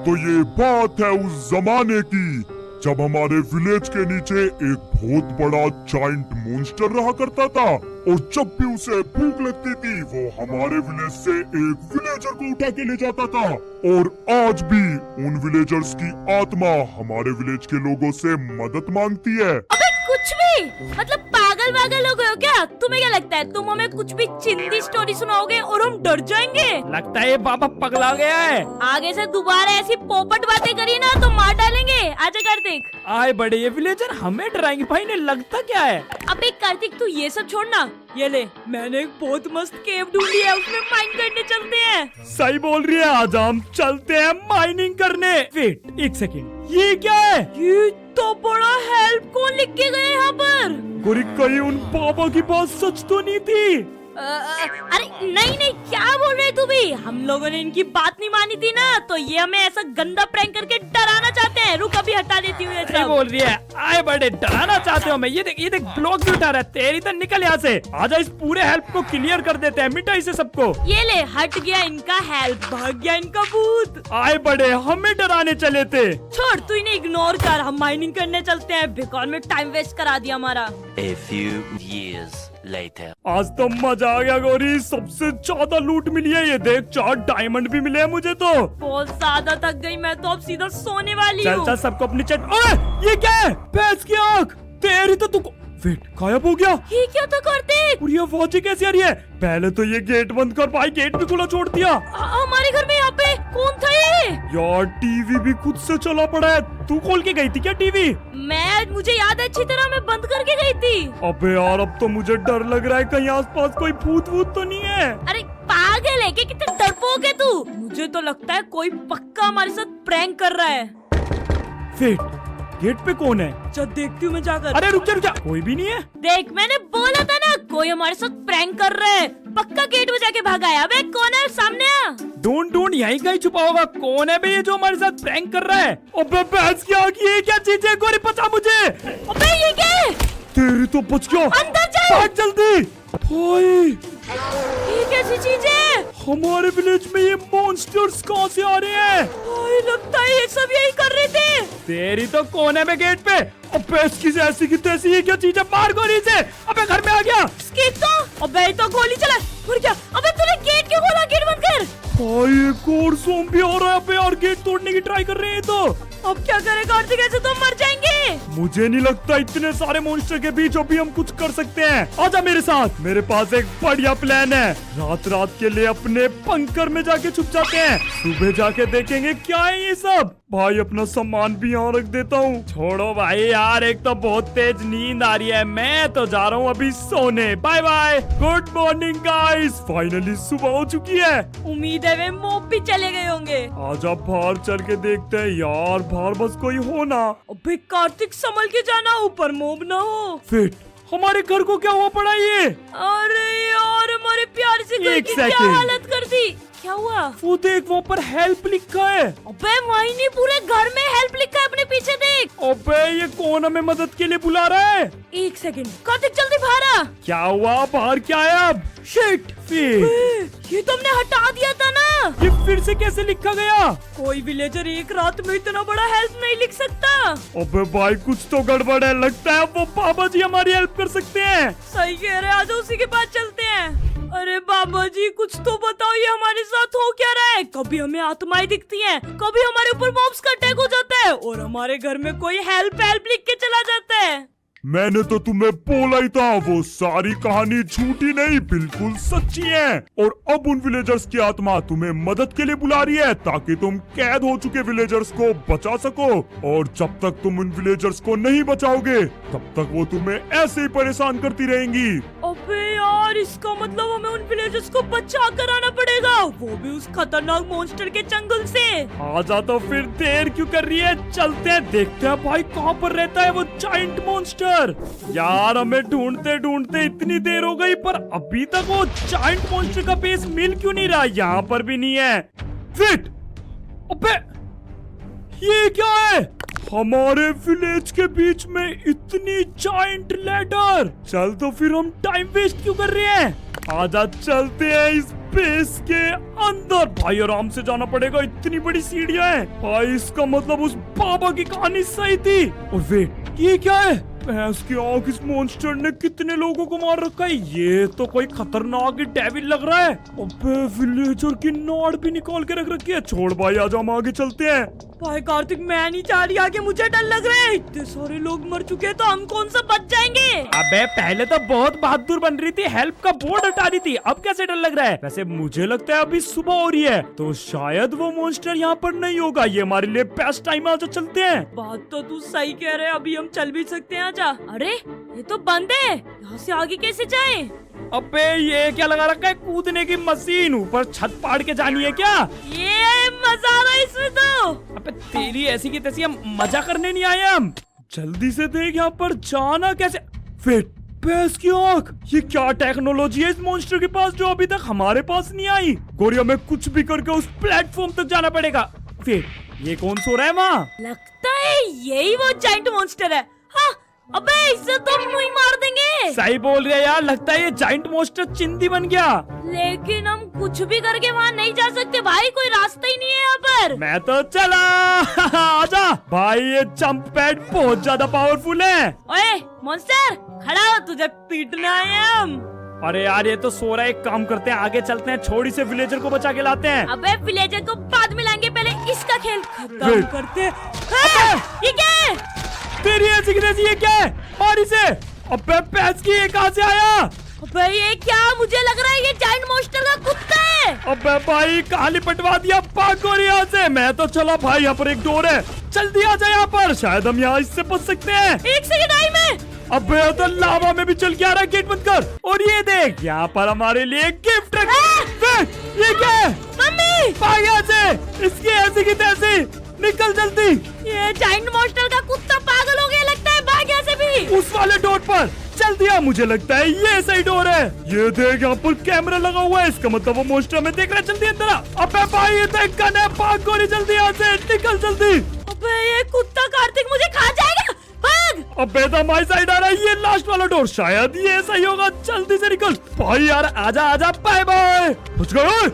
तो ये बात है उस जमाने की जब हमारे विलेज के नीचे एक बहुत बड़ा जाइंट मॉन्स्टर रहा करता था, और जब भी उसे भूख लगती थी वो हमारे विलेज से एक विलेजर को उठा के ले जाता था। और आज भी उन विलेजर्स की आत्मा हमारे विलेज के लोगों से मदद मांगती है। अबे कुछ भी, मतलब पागल वागल हो गए हो क्या? तुम्हें क्या लगता है तुम हमें कुछ भी चिंदी स्टोरी सुनाओगे और हम डर जाएंगे? लगता है ये बाबा पगला गया है। आगे से दोबारा ऐसी पोपट बातें करी ना तो मार डालेंगे। आजा कार्तिक। आए बड़े ये विलेजर हमें डराएंगे भाई, ने लगता क्या है? अबे कार्तिक तू ये सब छोड़ना, ये ले मैंने एक बहुत मस्त केव ढूंढी है, उसमें माइन करने चलते हैं। सही बोल रही है, आज हम चलते हैं माइनिंग करने। वेट एक सेकेंड, ये क्या है? ये तो बड़ा हेल्प कौन लिख के गए यहाँ पर? गोरी कहीं उन बाबा की बात सच तो नहीं थी? अरे नहीं क्या बोल रहे तू भी? हम लोगों ने इनकी बात नहीं मानी थी ना, तो ये हमें ऐसा गंदा प्रैंक करके डराना चाहते हैं। रुक अभी हटा देती हूँ ये सही सब। बोल रही है, आए बड़े डराना चाहते हो मैं। ये देख ब्लॉक भी उठा रहा है। तेरी तो निकल यहाँ से, आजा इस पूरे हेल्प को क्लियर कर देते हैं, मिटा इसे सबको। ये ले हट गया इनका हेल्प, भाग गया इनका भूत। आए बड़े हमें डराने चले थे। छोड़ तू इन्हें इग्नोर कर, हम माइनिंग करने चलते हैं। बेकार में टाइम वेस्ट करा दिया हमारा। A few years later. आज तो मजा आ गया गौरी, सबसे ज्यादा लूट मिली है। ये देख 4 डायमंड भी मिले हैं मुझे तो। बहुत ज्यादा थक गई मैं तो, अब सीधा सोने वाली चल हूँ। चल सबको अपनी चट। ओए ये क्या है? भैंस की आँख। तेरी तो तू वेट गायब हो गया। ये क्या था कार्तिक? और ये आवाज़ कैसी आ रही है? पहले तो ये गेट बंद कर भाई, गेट भी खुला छोड़ दिया। हमारे घर में यहाँ पे कौन था ये? यार टीवी भी खुद से चला पड़ा है। तू खोल के गई थी क्या टीवी? मुझे याद है अच्छी तरह, मैं बंद करके गई थी। अबे यार अब तो मुझे डर लग रहा है, कहीं आसपास कोई भूत वूत तो नहीं है? अरे पागल है क्या? कितने डरपोक है तू? मुझे तो लगता है कोई पक्का हमारे साथ प्रैंक कर रहा है। वेट गेट पे कौन है? चल देखती हूँ मैं जाकर। अरे रुक जा, कोई भी नहीं है। देख मैंने बोला था ना कोई हमारे साथ प्रैंक कर रहा है। पक्का गेट बजा के भागा है। अबे कौन है? सामने आ। ढूंढ यहीं कहीं छुपा होगा। कौन है बे ये जो हमारे साथ प्रैंक कर रहा है? अबे भैंस की आँख, ये क्या चीज है? गोरी बचा मुझे। अबे ये क्या है? तेरी तो बच गया। अंदर चल। भाग जल्दी। भाई ये कैसी चीज है? हमारे विलेज में ये मॉन्स्टर्स कहाँ से आ रहे हैं? भाई लगता है ये सब यही कर रहे थे। तेरी तो कौन है बे गेट पे? अबे इसकी ऐसी की तैसी, ये क्या चीज है? मार गोली से। अबे घर में आ गया। तो अबे तो गोली चला। और क्या? अबे तूने गेट क्यों खोला? गेट बंद कर। भाई एक और ज़ॉम्बी आ रहा है पे और गेट तोड़ने की ट्राई कर रहे हैं। तो अब क्या करे कार्तिक? ऐसे तो मर जाएंगे। मुझे नहीं लगता इतने सारे मॉन्स्टर के बीच अभी हम कुछ कर सकते हैं। आजा मेरे साथ, मेरे पास एक बढ़िया प्लान है। रात के लिए अपने बंकर में जाके छुप जाते हैं, सुबह जाके देखेंगे क्या है ये सब। भाई अपना सामान भी यहाँ रख देता हूँ। छोड़ो भाई यार, एक तो बहुत तेज नींद आ रही है, मैं तो जा रहा हूँ अभी सोने। Bye bye, good morning guys. Finally सुबह हो चुकी है। उम्मीद है वे मोब भी चले गए होंगे। आजा बाहर चल के देखते हैं यार, बाहर बस कोई हो ना। अबे कार्तिक संभल के जाना, ऊपर मोब ना हो। फिर हमारे घर को क्या हुआ पड़ा ये? अरे यार हमारे प्यार से घर एक की क्या सेकंड। हालत कर दी। क्या हुआ? वो देख वहाँ पर हेल्प लिखा है। अबे वही नहीं, पूरे घर में हेल्प लिखा है, अपने पीछे देख। अबे ये कौन हमें मदद के लिए बुला रहा है? एक सेकंड कार्तिक जल्दी बाहर आ। क्या हुआ? बाहर क्या है अब? शिट, फिर ये तो हमने हटा दिया था ना। ये फिर से कैसे लिखा गया? कोई विलेजर एक रात में इतना बड़ा हेल्प नहीं लिख सकता। अबे भाई कुछ तो गड़बड़ है, लगता है वो बाबा जी हमारी हेल्प कर सकते हैं। सही कह रहे, आज उसी के पास चलते हैं। अरे बाबा जी कुछ तो बताओ, ये हमारे साथ हो क्या रहा है? कभी हमें आत्माएं दिखती हैं, कभी हमारे ऊपर मॉब्स का अटैक हो जाता है, और हमारे घर में कोई हेल्प लिख के चला जाता है। मैंने तो तुम्हें बोला ही था, वो सारी कहानी झूठी नहीं बिल्कुल सच्ची है। और अब उन विलेजर्स की आत्मा तुम्हें मदद के लिए बुला रही है ताकि तुम कैद हो चुके विलेजर्स को बचा सको। और जब तक तुम उन विलेजर्स को नहीं बचाओगे तब तक वो तुम्हें ऐसे ही परेशान करती रहेंगी। अबे यार इसका मतलब हमें उन विलेजर्स को बचा कर आना पड़ेगा, वो भी उस खतरनाक मॉन्स्टर के चंगुल से। आजा तो फिर देर क्यों कर रही है? चलते हैं, देखते हैं भाई कहाँ पर रहता है वो जाइंट मॉन्स्टर। यार हमें ढूंढते ढूंढते इतनी देर हो गई, पर अभी तक वो जाइंट मॉन्स्टर का बेस मिल क्यों नहीं रहा? यहाँ पर भी नहीं है। फिट, अबे ये क्या है? हमारे विलेज के बीच में इतनी जाइंट लैडर। चल तो फिर हम टाइम वेस्ट क्यों कर रहे हैं? आजा चलते हैं इस बेस के अंदर। भाई आराम से जाना पड़ेगा, इतनी बड़ी सीढ़ियां हैं। भाई इसका मतलब उस बाबा की कहानी सही थी। और वेट, ये क्या है? भैंस की आंख, इस मॉन्स्टर ने कितने लोगों को मार रखा है। ये तो कोई खतरनाक डेविल लग रहा है। अबे विलेजर की नाड़ भी निकाल के रख रखी है। छोड़ भाई, आज हम आगे चलते हैं। भाई कार्तिक, मैं नहीं चाह रही आगे, मुझे डर लग रहा है। इतने सारे लोग मर चुके हैं तो हम कौन सा बच जाएंगे। अबे पहले तो बहुत बहादुर बन रही थी, हेल्प का बोर्ड हटा रही थी, अब कैसे डर लग रहा है? वैसे मुझे लगता है अभी सुबह हो रही है तो शायद वो मॉन्स्टर यहाँ पर नहीं होगा। ये हमारे लिए बेस्ट टाइम है, आजा चलते हैं। बात तो तू सही कह रहे है, अभी हम चल भी सकते हैं। आजा। अरे ये तो बंद है, यहाँ से आगे कैसे जाएं? अबे ये क्या लगा रखा है? कूदने की मशीन, ऊपर छत पाड़ के जानी है क्या? ये मजा आ रहा है इसमें तो। अबे तेरी ऐसी की तैसी, हम मजा करने नहीं आए हम। जल्दी से देख यहाँ पर जाना कैसे। वेट, भैंस की आंख, ये क्या टेक्नोलॉजी है इस मॉन्स्टर के पास जो अभी तक हमारे पास नहीं आई? गोरिया में कुछ भी करके उस प्लेटफॉर्म तक जाना पड़ेगा। फिर ये कौन सो रहा है वहाँ? लगता है यही वो जाइंट मॉन्स्टर है। हाँ, अबे इसे तो हम ही मार देंगे। सही बोल रहे यार, लगता है ये जाइंट मॉन्स्टर चिंदी बन गया। लेकिन हम कुछ भी करके वहाँ नहीं जा सकते भाई, कोई रास्ता ही नहीं है यहाँ पर। मैं तो चला। आजा भाई, ये जंप पैड बहुत ज्यादा पावरफुल है। ओए मॉन्स्टर, खड़ा हो, तुझे पीटना है हम। अरे यार ये तो सो रहा है, एक काम करते हैं, आगे चलते हैं, छोड़ी से विलेजर को बचा के लाते हैं। अबे विलेजर को बाद में लाएंगे, पहले इसका खेल खत्म वेट। करते हैं। हाँ, ये क्या है? तेरी ऐसी की तैसी, ये क्या है? मारी से। अबे पैस की, ये कहाँ से आया? अबे ये क्या? मुझे लग रहा है ये जाइंट मॉन्स्टर का कुत्ता है। अबे भाई कहाँ लिपटवा दिया, भागो यहाँ से। मैं तो चला भाई, यहाँ पर एक डोर है, जल्दी आ जा यहाँ पर, शायद हम यहाँ इससे बच सकते हैं। एक सेकंड आई मैं। अबे तो लावा में भी चल के आ रहा है, गेट बंद कर। और ये देख, यहाँ पर हमारे लिए गिफ्ट रखा। ये क्या है? मम्मी, भाग यहाँ से, इसकी ऐसी की तैसी, निकल जल्दी। ये जाइंट मॉन्स्टर का कुत्ता पागल हो गया लगता है, भाग यहाँ से भी। उस वाले डोर पर चल दिया, मुझे लगता है ये सही डोर है। ये देख, यहाँ पर कैमरा लगा हुआ है, इसका मतलब वो मॉन्स्टर में देख रहा है। जल्दी अंदर आ। अबे भाई ये तो एक गन है, भाग गोरी, जल्दी यहाँ से निकल जल्दी। अबे ये कुत्ता कार्तिक मुझे खा जाएगा, भाग। अबे तो हमारी साइड आ रहा है, ये लास्ट वाला डोर, शायद ये सही होगा, जल्दी से निकल। भाई यार आजा आजा, बाय बाय। बच गए।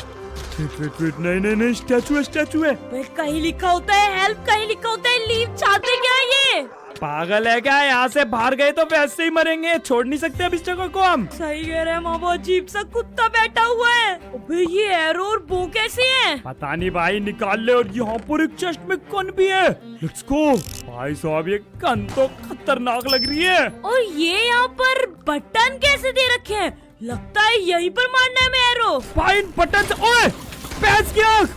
वेट, नहीं, स्टैचू है। कहीं लिखा होता है हेल्प, कहीं लिखा होता है लीव, चाहते क्या है ये? पागल है क्या? यहाँ से बाहर गए तो वैसे ही मरेंगे, छोड़ नहीं सकते अब इस जगह को हम। सही कह रहे हैं मामा, अजीब सा कुत्ता बैठा हुआ है। अबे ये एरो और बो कैसे है? पता नहीं भाई, निकाल ले। और यहाँ पर एक चेस्ट में गन भी है, लेट्स गो। भाई साहब ये गन तो खतरनाक लग रही है। और ये यहाँ पर बटन कैसे दे रखे हैं? लगता है यहीं पर मारना है मैं एरो। भाई बटन से, ओए पैस की आंख,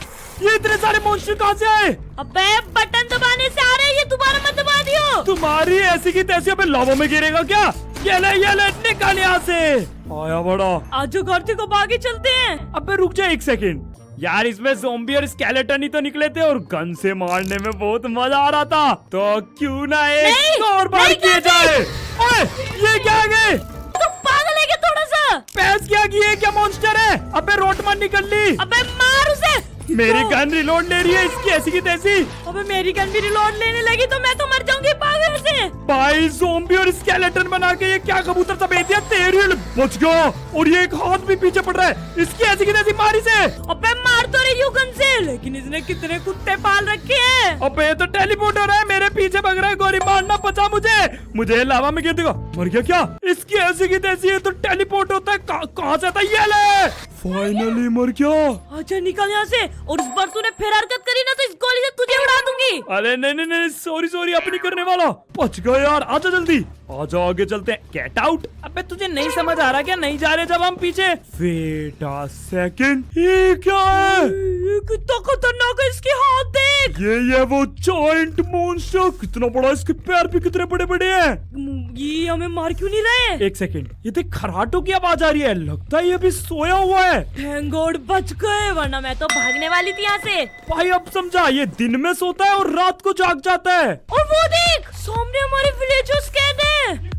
ये इतने सारे मॉन्स्टर कहाँ से आए? अबे बटन दबाने से आ रहे हैं, ये दोबारा मत दबा दियो। तुम्हारी ऐसी की तैसी, अबे लावा में गिरेगा क्या? ये ले निकाल यहाँ से। आया बड़ा। आज कार्तिक को आगे चलते हैं। अबे रुक जा एक सेकंड यार, इसमें ज़ॉम्बी और स्केलेटन ही तो निकले थे और गन से मारने में बहुत मजा आ रहा था, तो क्यों ना एक और बार किए जाए। ओए ये क्या गए? तुम पागल है क्या थोड़ा सा? पैस क्या किए, क्या मॉन्स्टर है? अबे रोटमन निकल ली। अबे मार उसे। मेरी गन रिलोड ले रही है, इसकी ऐसी की तैसी। अबे मेरी गन भी रिलोड लेने लगी तो मैं तो मर जाऊंगी पागल से। भाई ज़ॉम्बी और स्केलेटन बना के ये क्या कबूतर सफेद दिया, तेरी बच गया। और ये एक हाथ भी पीछे पड़ रहा है, इसकी ऐसी की तैसी मारी से। अबे मार तो रही हूँ गन से, लेकिन इसने कितने कुत्ते पाल रखे हैं। अबे ये तो टेलीपोर्ट हो रहा है, मेरे पीछे भाग रहा है। गोरी मारना, बचा मुझे लावा में गिर देगा। मर गया क्या? इसकी ऐसी की तैसी है तो टेलीपोर्ट होता है, कहाँ से आता है? ये ले, फाइनली मर गया। अच्छा निकल यहाँ से, और इस बार तूने फिर हरकत करी ना तो इस गोली से तुझे उड़ा दूंगी। अरे नहीं, सॉरी अपनी करने वाला। बच गया यार, आजा जल्दी, आजा आगे चलते हैं। Get out. अबे तुझे नहीं समझ आ रहा क्या? नहीं जा रहे जब हम पीछे? वेट अ सेकंड, ये क्या है? ये कितना खतरनाक है, इसके हाथ देख। ये वो जायंट मॉन्स्टर, कितना बड़ा, इसके पैर भी कितने बड़े बड़े हैं। ये हमें मार क्यों नहीं रहे? एक सेकंड, ये देख खराटों की आवाज आ रही है, लगता है ये अभी सोया हुआ है। थैंक गॉड बच गए, वरना मैं तो भागने वाली थी यहाँ से। भाई अब समझा, ये दिन में सोता है और रात को जाग जाता है। और वो देख, सामने हमारे विलेजर्स कैद हैं।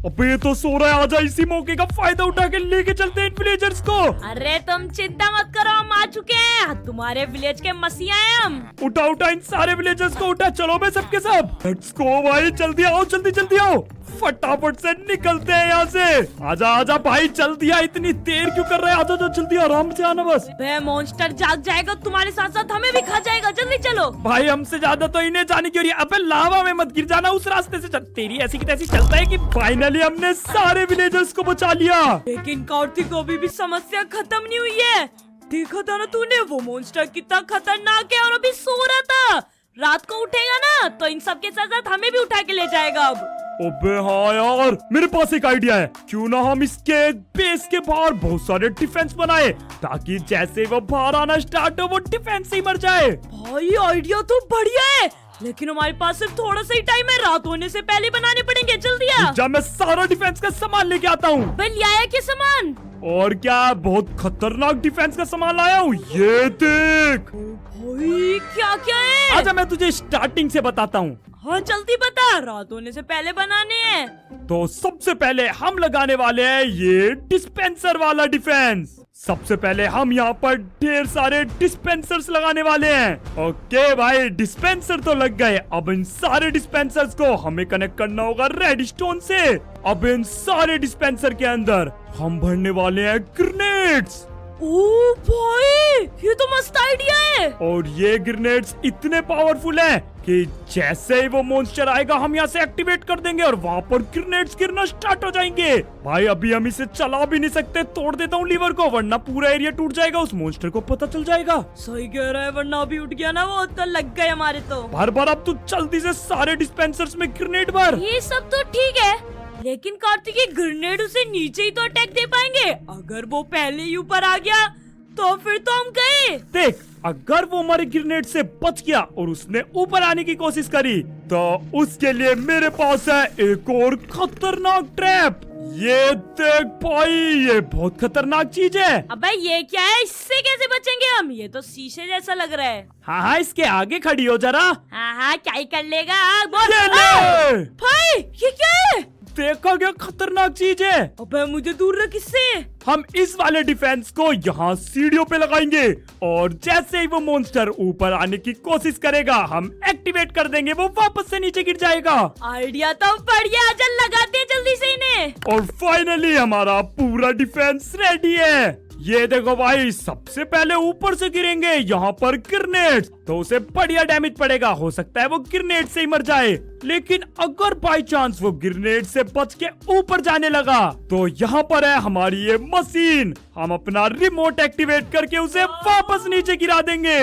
अबे ये तो सो रहा है, आजा इसी मौके का फायदा उठा के लेके चलते हैं इन विलेजर्स को। अरे तुम चिंता मत करो, हम आ चुके हैं, तुम्हारे विलेज के मसीहा हैं हम। उठा उठा इन सारे विलेजर्स को उठा, चलो बे सबके सब। लेट्स गो भाई, जल्दी आओ जल्दी जल्दी आओ, फटाफट से निकलते हैं यहाँ से। आजा आजा भाई, जल्दी आ, इतनी देर क्यों कर रहे हैं, आजा आजा जल्दी आराम से आना बस। बे मॉन्स्टर जाग जाएगा, तुम्हारे साथ साथ हमें भी खा जाएगा, जल्दी चलो। भाई हमसे ज्यादा तो इन्हें जाने की हो रही है। अबे लावा में मत गिर जाना, उस रास्ते से चल। तेरी ऐसी की तैसी चलता है कि फाइनली हमने सारे विलेजर्स को बचा लिया। लेकिन कार्तिक अभी भी समस्या खत्म नहीं हुई है। देखा था ना तूने, वो मॉन्स्टर कितना खतरनाक है और अभी सो रहा था। रात को उठेगा ना तो इन सब के साथ साथ हमें भी उठा के ले जाएगा अब। अबे हाँ यार, मेरे पास एक आइडिया है, क्यों ना हम इसके बेस के बाहर बहुत सारे डिफेंस बनाए, ताकि जैसे वो बाहर आना स्टार्ट हो वो डिफेंस से ही मर जाए। भाई आइडिया तो बढ़िया है, लेकिन हमारे पास सिर्फ थोड़ा सा ही टाइम है, रात होने से पहले बनाने पड़ेंगे, जल्दी आ। जब मैं सारा डिफेंस का सामान लेके आता हूँ। भाई आया क्या सामान? और क्या, बहुत खतरनाक डिफेंस का सामान लाया हूँ, ये देख। भाई क्या क्या है? आजा मैं तुझे स्टार्टिंग से बताता हूँ। हाँ जल्दी बता, रात होने से पहले बनाने हैं। तो सबसे पहले हम लगाने वाले हैं ये डिस्पेंसर वाला डिफेंस। सबसे पहले हम यहाँ पर ढेर सारे डिस्पेंसर्स लगाने वाले हैं। ओके भाई, डिस्पेंसर तो लग गए। अब इन सारे डिस्पेंसर्स को हमें कनेक्ट करना होगा रेड स्टोन से। अब इन सारे डिस्पेंसर के अंदर हम भरने वाले हैं ग्रेनेड्स। ओ भाई, ये तो मस्त आइडिया है। और ये ग्रेनेड्स इतने पावरफुल हैं कि जैसे ही वो मॉन्स्टर आएगा हम यहाँ से एक्टिवेट कर देंगे और वहाँ पर ग्रेनेड्स गिरना स्टार्ट हो जाएंगे। भाई अभी हम इसे चला भी नहीं सकते, तोड़ देता हूँ लीवर को, वरना पूरा एरिया टूट जाएगा, उस मॉन्स्टर को पता चल जाएगा। सही कह रहा है, वरना अभी उठ गया ना वो तो लग गए हमारे तो। बार बार अब तू जल्दी से सारे डिस्पेंसर्स में ग्रेनेड भर। ये सब तो ठीक है, लेकिन कार्तिक ये ग्रेनेड उसे नीचे ही तो अटैक दे पाएंगे। अगर वो पहले ही ऊपर आ गया तो फिर तो हम गए। देख, अगर वो हमारे ग्रेनेड से बच गया और उसने ऊपर आने की कोशिश करी तो उसके लिए मेरे पास है एक और खतरनाक ट्रैप। ये देख भाई, ये बहुत खतरनाक चीज है। अबे ये क्या है, इससे कैसे बचेंगे हम? ये तो शीशे जैसा लग रहा है। हाँ हाँ, इसके आगे खड़ी हो जरा। हाँ हाँ, क्या ही कर लेगा, बोल। ये ले। भाई ये क्या है? देखा क्या खतरनाक चीज है। अबे मुझे दूर रख इससे। हम इस वाले डिफेंस को यहाँ सीढ़ियों पे लगाएंगे और जैसे ही वो मॉन्स्टर ऊपर आने की कोशिश करेगा हम एक्टिवेट कर देंगे, वो वापस से नीचे गिर जाएगा। आइडिया तो बढ़िया, चल लगाते हैं जल्दी से इन्हें। और फाइनली हमारा पूरा डिफेंस रेडी है। ये देखो भाई, सबसे पहले ऊपर से गिरेंगे यहाँ पर ग्रेनेड, तो उसे बढ़िया डैमेज पड़ेगा। हो सकता है वो ग्रेनेड से ही मर जाए, लेकिन अगर बाय चांस वो ग्रेनेड से बच के ऊपर जाने लगा तो यहाँ पर है हमारी ये मशीन। हम अपना रिमोट एक्टिवेट करके उसे वापस नीचे गिरा देंगे।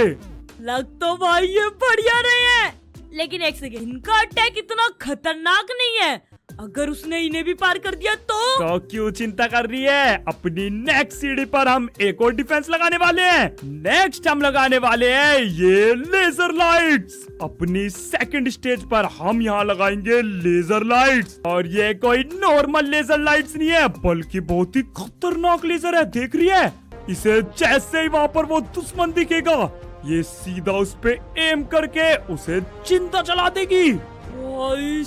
लग तो भाई ये बढ़िया रहे हैं, लेकिन एक सेकेंड, इनका अटैक इतना खतरनाक नहीं है। अगर उसने इन्हें भी पार कर दिया तो क्यों चिंता कर रही है? अपनी नेक्स्ट सीढ़ी पर हम एक और डिफेंस लगाने वाले हैं। नेक्स्ट हम लगाने वाले हैं ये लेजर लाइट्स। अपनी सेकंड स्टेज पर हम यहाँ लगाएंगे लेजर लाइट्स, और ये कोई नॉर्मल लेजर लाइट्स नहीं है, बल्कि बहुत ही खतरनाक लेजर है। देख रही है, इसे जैसे ही वहाँ पर वो दुश्मन दिखेगा, ये सीधा उस पे एम करके उसे जिंदा जला देगी। भाई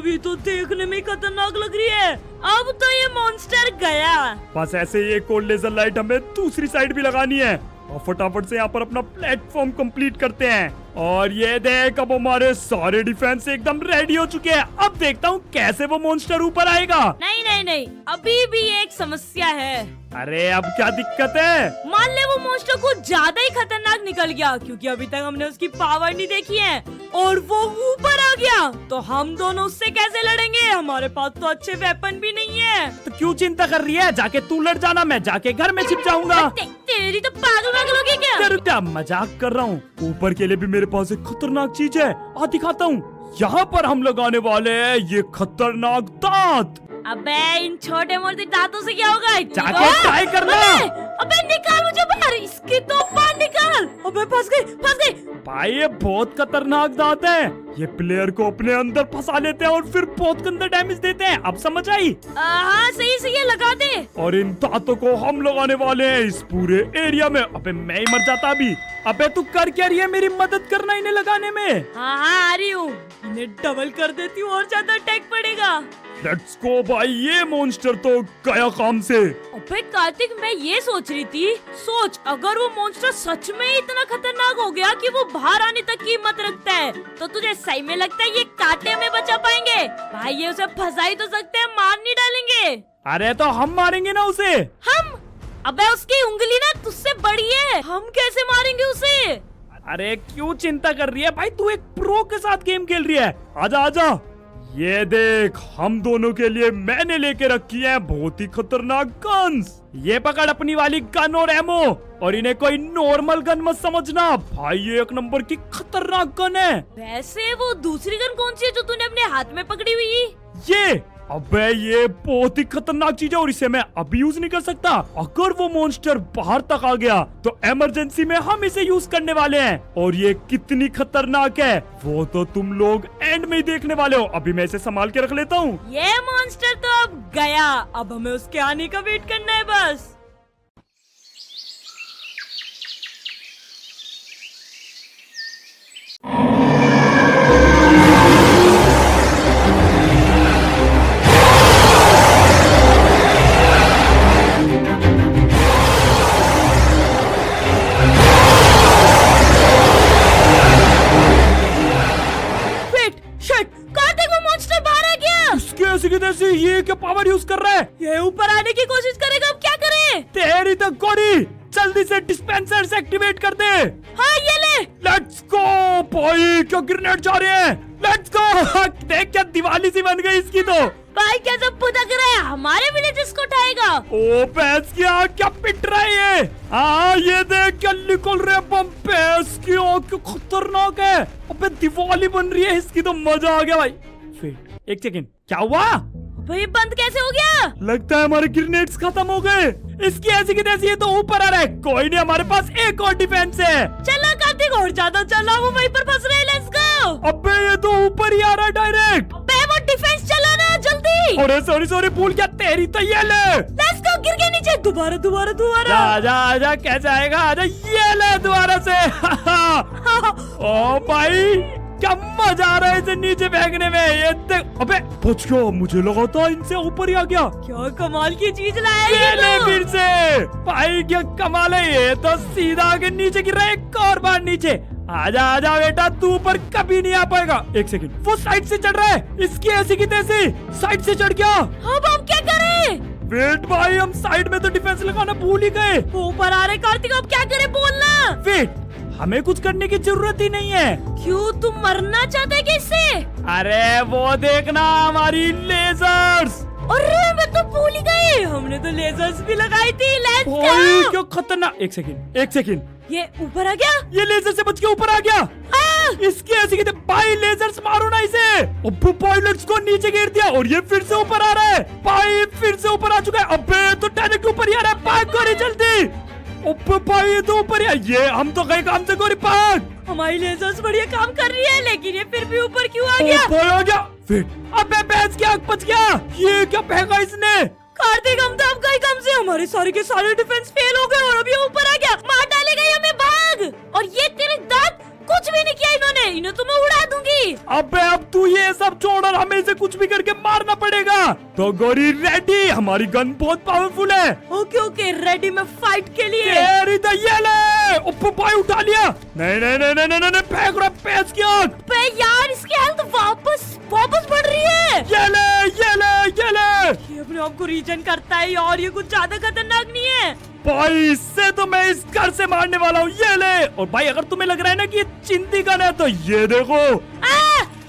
भी तो देखने में खतरनाक लग रही है। अब तो ये मॉन्स्टर गया। बस ऐसे ही एक और लेजर लाइट हमें दूसरी साइड भी लगानी है, और फटाफट से यहाँ पर अपना प्लेटफॉर्म कंप्लीट करते हैं। और ये देख, अब हमारे सारे डिफेंस एकदम रेडी हो चुके हैं। अब देखता हूँ कैसे वो मॉन्स्टर ऊपर आएगा। नहीं नहीं नहीं, अभी भी एक समस्या है। अरे अब क्या दिक्कत है? मान ले वो मॉन्स्टर कुछ ज्यादा ही खतरनाक निकल गया, क्योंकि अभी तक हमने उसकी पावर नहीं देखी है, और वो ऊपर आ गया तो हम दोनों उससे कैसे लड़ेंगे? हमारे पास तो अच्छे वेपन भी नहीं है। तो क्यों चिंता कर रही है? जाके तू लड़ जाना, मैं जाके घर में छिप जाऊंगा। तेरी तो पागल वागल होगी क्या? अरे क्या मजाक कर रहा हूँ। ऊपर के लिए भी मेरे पास एक खतरनाक चीज है, आ दिखाता हूँ। यहाँ पर हम लगाने वाले हैं ये खतरनाक दांत। अबे इन छोटे मोटे दांतों से क्या होगा? जाके ट्राई करना। अबे निकाल मुझे बाहर, इसकी तो बाहर निकाल। अबे फंस गई फंस गई। भाई ये बहुत खतरनाक दांत है, ये प्लेयर को अपने अंदर फंसा लेते हैं और फिर बहुत गंदा डैमेज देते हैं। अब समझ आई? हाँ सही से ये लगा दे। और इन दांतों को हम लगाने वाले हैं इस पूरे एरिया में। अबे मैं ही मर जाता अभी। अबे तू कर क्या रही है? मेरी मदद करना इन्हें लगाने में। हाँ हाँ आ रही हूँ, इन्हें डबल कर देती हूँ और ज्यादा अटैक पड़ेगा। लेट्स गो भाई, ये मॉन्स्टर तो गया काम से। अबे कार्तिक, मैं ये सोच रही थी, सोच अगर वो मॉन्स्टर सच में ही इतना खतरनाक हो गया कि वो बाहर आने तक की हिम्मत रखता है, तो तुझे सही में लगता है ये कांटे में बचा पाएंगे? भाई ये उसे फंसा ही तो सकते हैं, मार नहीं डालेंगे। अरे तो हम मारेंगे ना उसे। हम? अबे उसकी उंगली ना तुझसे बड़ी है, हम कैसे मारेंगे उसे? अरे क्यों चिंता कर रही है भाई, तू एक प्रो के साथ गेम खेल रही है। आजा आजा, ये देख हम दोनों के लिए मैंने लेके रखी है बहुत ही खतरनाक गन्स। ये पकड़ अपनी वाली गन और एमो, और इन्हें कोई नॉर्मल गन मत समझना भाई, ये एक नंबर की खतरनाक गन है। वैसे वो दूसरी गन कौन सी है जो तूने अपने हाथ में पकड़ी हुई? ये, अबे ये बहुत ही खतरनाक चीज है और इसे मैं अभी यूज नहीं कर सकता। अगर वो मॉन्स्टर बाहर तक आ गया तो इमरजेंसी में हम इसे यूज करने वाले हैं, और ये कितनी खतरनाक है वो तो तुम लोग एंड में ही देखने वाले हो। अभी मैं इसे संभाल के रख लेता हूँ। ये मॉन्स्टर तो अब गया, अब हमें उसके आने का वेट करना है बस। ऐसी ये क्या पावर यूज कर रहा है? ये ऊपर आने की कोशिश करेगा, अब क्या करें? तेरी तो गोरी, जल्दी से डिस्पेंसर से एक्टिवेट कर दे। हाँ ये ले। लेट्स गो भाई, क्या ग्रेनेड जा रहे हैं। Let's go. देख क्या दिवाली सी बन गई इसकी तो। भाई क्या सब पुदक रहा है, हमारे विलेजेस को उठाएगा। ओ भैंस की आँख क्या पिट रहा है ये। हाँ ये देख क्या निकल रहे बम, भैंस की आँख क्यों खतरनाक है। अबे दिवाली बन रही है इसकी तो, मजा आ गया भाई। फिर एक सेकेंड, क्या हुआ भाई? बंद कैसे हो गया? लगता है हमारे ग्रेनेड्स खत्म हो गए। इसकी ऐसी की तैसी ये तो ऊपर आ रहा है। कोई नहीं, हमारे पास एक और डिफेंस है। चला कार्तिक, और ज्यादा चला, वो वहीं पर फंस रहे हैं। Let's go. अबे ये तो ऊपर ही आ रहा है डायरेक्ट। अबे वो डिफेंस चला ना जल्दी। अरे सॉरी सॉरी, भूल गया, तेरी तो ये ले। लेट्स गो, गिर गया नीचे। दोबारा दोबारा दोबारा। आजा आजा, कैसे आएगा? आजा, ये ले दोबारा से। ओ भाई क्या मजा आ रहा है इसे नीचे फेंकने में। ये देख, अबे बच गया, मुझे लगा था इनसे ऊपर ही आ गया। क्या कमाल की चीज लाया ये ये ले तो। फिर से भाई, क्या कमाल है। ये तो सीधा आगे नीचे गिर रहा है, एक और बार नीचे। आजा आजा बेटा, तू ऊपर कभी नहीं आ पाएगा। एक सेकंड, वो साइड से चढ़ रहा है। इसकी ऐसी की तैसी साइड से चढ़ गया। अब हम क्या करें? वेट भाई, हम साइड में तो डिफेंस लगाना भूल ही गए। ऊपर आ रहे कार्तिक, अब क्या करें बोलना। वेट, हमें कुछ करने की जरूरत ही नहीं है। क्यों, तुम मरना चाहते हैं इससे? अरे वो देखना हमारी लेजर्स। अरे मैं तो भूल ही गई, हमने तो लेजर्स भी लगाई थी। Let's go. क्यों खतरनाक। एक सेकंड एक सेकंड, ये ऊपर आ गया। ये लेजर से बच के ऊपर आ गया। इसकी ऐसी कहते भाई, लेजर्स मारो ना इसे। अबे पायलट्स को नीचे गिर दिया और ये फिर से ऊपर आ रहा है। भाई फिर से ऊपर आ चुका है। अबे तो डायरेक्ट ऊपर ही आ रहा है, भाग गोरी जल्दी। अबे भाई ये तो ऊपर ही है। ये हम तो गए काम से, गोरी भाग। हमारी लेजर्स बढ़िया काम कर रही है, लेकिन ये फिर भी ऊपर क्यों आ गया? ऊपर आ गया। फिर अबे भैंस की आँख बच गया। ये क्या फेंका इसने? कार्तिक हम तो अब गए काम से, हमारे सारे के सारे डिफेंस फेल हो गए और अभी ऊपर आ गया, मार डालेगा ये हमें, भाग। और ये तेरे दांत कुछ भी नहीं किया इन्होंने, इन्हें तो मैं उड़ा दूंगी। अबे अब तू ये सब छोड़ और हमें इसे कुछ भी करके मारना पड़ेगा। तो गोरी रेडी, हमारी गन बहुत पावरफुल है। ओके ओके, रेडी मैं फाइट के लिए। तेरी तो ये ले। ऊपर भाई उठा लिया। नहीं नहीं नहीं नहीं नहीं, फेंक रहा पैस की आँख। बे यार, इसकी हेल्थ वापस बढ़ रही है। ये ले ये ले ये ले। ये अपने आप को रीजन करता है और ये कुछ ज्यादा खतरनाक नहीं है। भाई इससे तो मैं इस घर से मारने वाला हूँ। ये ले। और भाई अगर तुम्हें लग रहा है ना कि ये चिंती गन है तो ये देखो।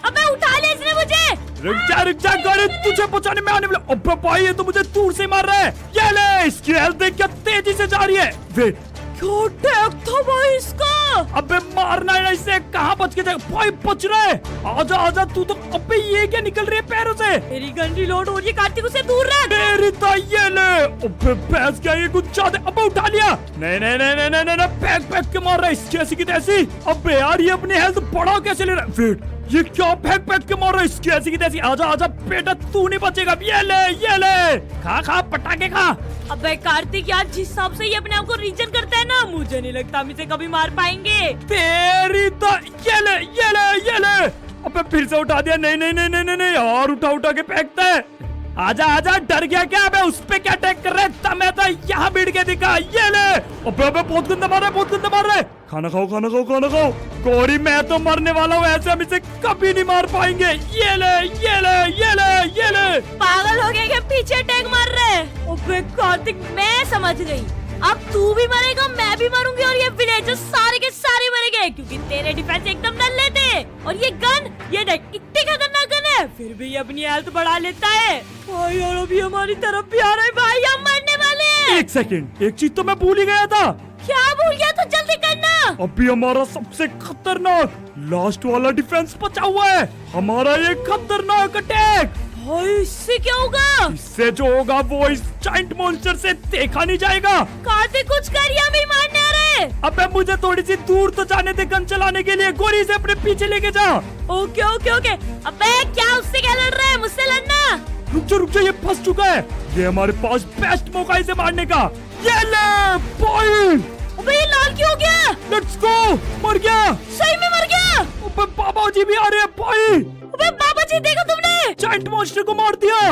अबे उठा ले इसने मुझे। रुक जा गोरी, तुझे बचाने में आने वाला। अबे भाई ये तो मुझे दूर से मार रहा है। ये ले, इसकी हेल्थ देख क्या तेजी से जा रही है। वेट, क्यों टैग था भाई इसका? अबे मारना है ना इसे, कहाँ बच के जाएगा? भाई बच रहा है। आजा आजा तू तो। अबे ये क्या निकल रही है पैरों से? मेरी गन रिलोड हो रही है, कार्तिक उसे दूर रख। तेरी तो ये ले। अबे भैंस क्या ये कुछ ज्यादा। अबे उठा लिया। नहीं नहीं नहीं नहीं नहीं नहीं, फेंक फेंक के मार रहा है इसकी ऐसी की तैसी। अबे यार ये अपनी हेल्थ बढ़ा कैसे ले रहा है? वेट, ये क्या फेंक फेंक के मार रहा है इसकी ऐसी की तैसी। आजा आजा बेटा, तू नहीं बचेगा। ये ले, खा खा पटाखे खा। अबे कार्तिक यार, जिस हिसाब से ये अपने आप को रीजन करता है ना, मुझे नहीं लगता हम इसे कभी मार पाएंगे। तेरी तो ये ले। अबे फिर से उठा दिया। नहीं नहीं नहीं नहीं नहीं यार, उठा उठा के फेंकता है। आजा आजा, डर गया क्या? अबे उस पे क्या अटैक कर रहे? मैं तो यहाँ भिड़ के दिखा, ये ले। अबे बहुत गंदा मार रहा है, बहुत गंदा मार रहा है। खाना खाओ खाना खाओ खाना खाओ। कोरी मैं तो मरने वाला हूँ, ऐसे हम इसे कभी नहीं मार पाएंगे। ये ले ये ले ये ले ये ले। पागल हो गए क्या? पीछे अटैक मार रहे। अबे कार्तिक, मैं समझ गई, अब तू भी मरेगा, मैं भी मरूंगी और ये विलेजर्स सारे के सारे मरेंगे, क्योंकि तेरे डिफेंस एकदम नल्ले थे। और ये गन, ये देख इतनी खतरनाक गन है, फिर भी ये अपनी हेल्थ बढ़ा लेता है। भाई और अभी हमारी तरफ भी आ रहा है भाई, हम मरने वाले हैं। एक सेकंड, एक चीज तो मैं भूल ही गया था। क्या भूल गया? तो जल्दी करना। अभी हमारा सबसे खतरनाक लास्ट वाला डिफेंस बचा हुआ है, हमारा ये खतरनाक अटैक। भाई इससे क्या होगा? इससे जो होगा वो इस जायंट मॉन्स्टर से देखा नहीं जाएगा। कार्तिक कुछ कर, या भी मारने आ रहे। अबे मुझे थोड़ी सी दूर तो जाने दे गन चलाने के लिए। गोरी से अपने पीछे लेके जा। Okay okay okay. अबे क्या उससे क्या लड़ रहा है? मुझसे लड़ना। रुक जा, ये फंस चुका है। ये हमारे पास बेस्ट मौका इसे मारने का। ये ले बॉय। अबे ये लाल क्यों हो गया? Let's go. मर गया, सही में मर गया। अबे बाबा जी भी आ रहे हैं भाई। अबे बाबा जी देखो तुमने, जायंट मॉन्स्टर को मार दिया।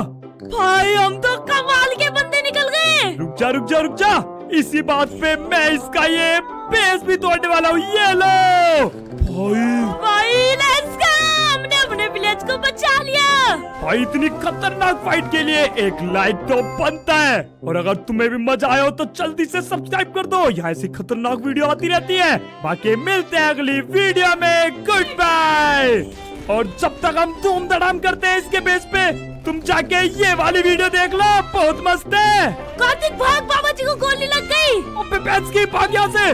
भाई हम तो कमाल के बंदे निकल गए। रुक जा रुक जा रुक जा, इसी बात पे मैं इसका ये बेस भी तोड़ने वाला हूँ। ये लो भाई लेट्स गो, हमने अपने विलेज को बचा लिया। भाई इतनी खतरनाक फाइट के लिए एक लाइक तो बनता है। और अगर तुम्हें भी मजा आया हो तो जल्दी से सब्सक्राइब कर दो, यहाँ ऐसी खतरनाक वीडियो आती रहती है। बाकी मिलते हैं अगली वीडियो में। Good bye. और जब तक हम धूम धड़ाम करते हैं इसके बेस पे, तुम जाके ये वाली वीडियो देख लो, बहुत मस्त है। कार्तिक भाग, बाबा जी को गोली लग गई। अबे भाग यहाँ से।